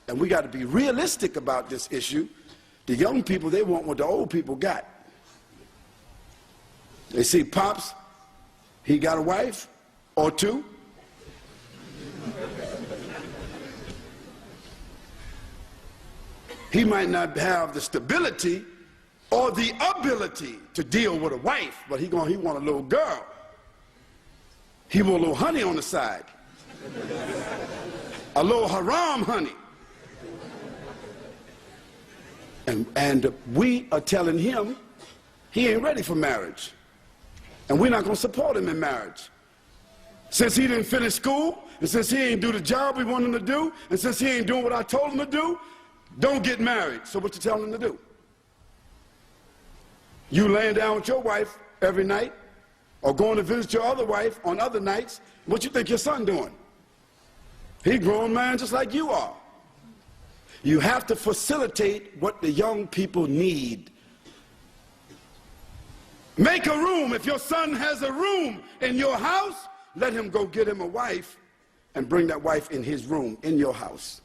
and we got to be realistic about this issue. The young people, they want what the old people got. They see Pops, he got a wife or two. He might not have the stability or the ability to deal with a wife, but he want a little girl. He want a little honey on the side. A little haram honey. And we are telling him he ain't ready for marriage. And we're not going to support him in marriage. Since he didn't finish school, and since he ain't do the job we want him to do, and since he ain't doing what I told him to do, don't get married. So what you telling him to do? You laying down with your wife every night, or going to visit your other wife on other nights, what you think your son doing? He a grown man just like you are. You have to facilitate what the young people need. Make a room. If your son has a room in your house, let him go get him a wife and bring that wife in his room, in your house.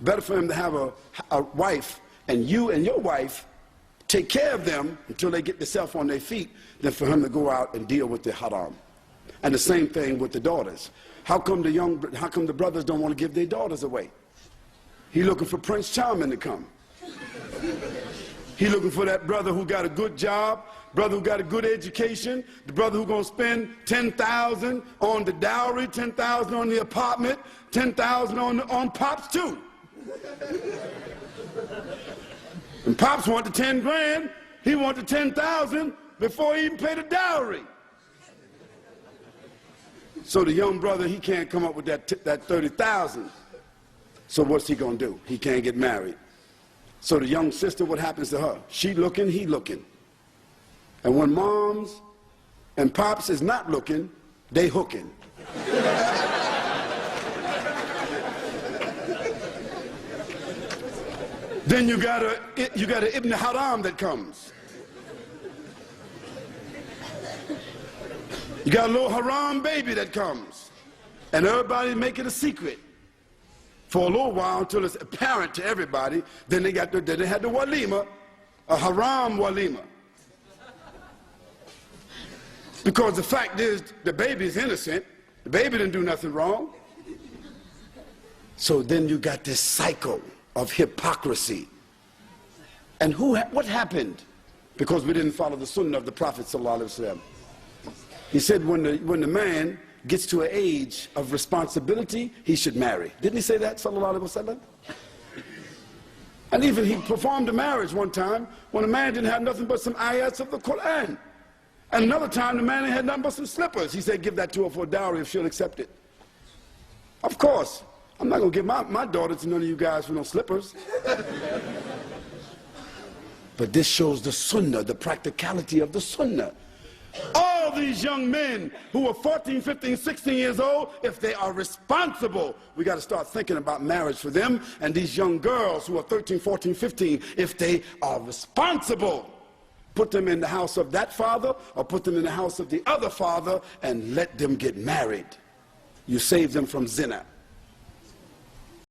Better for him to have a wife, and you and your wife take care of them until they get themselves on their feet, than for him to go out and deal with the haram. And the same thing with the daughters. How come the brothers don't want to give their daughters away? He looking for Prince Charming to come. He looking for that brother who got a good job, brother who got a good education, the brother who gonna spend $10,000 on the dowry, $10,000 on the apartment, $10,000 on Pops too. And Pops want the 10 grand, he want the 10,000 before he even paid the dowry. So the young brother, he can't come up with that 30,000. So what's he gonna do? He can't get married. So the young sister, what happens to her? She looking, he looking. And when moms and pops is not looking, they hooking. Then you got a Ibn Haram that comes. You got a little haram baby that comes. And everybody make it a secret for a little while until it's apparent to everybody. Then they had the walima, a haram walima. Because the fact is, the baby is innocent. The baby didn't do nothing wrong. So then you got this cycle of hypocrisy. And what happened? Because we didn't follow the sunnah of the Prophet ﷺ. He said when the man gets to an age of responsibility, he should marry. Didn't he say that, sallallahu alaihi wasallam? And even he performed a marriage one time when a man didn't have nothing but some ayats of the Quran. And another time the man had nothing but some slippers. He said, give that to her for a dowry if she'll accept it. Of course, I'm not going to give my daughter to none of you guys for no slippers. But this shows the sunnah, the practicality of the sunnah. All these young men who are 14, 15, 16 years old, if they are responsible, we got to start thinking about marriage for them. And these young girls who are 13, 14, 15, if they are responsible, put them in the house of that father or put them in the house of the other father and let them get married. You save them from zina.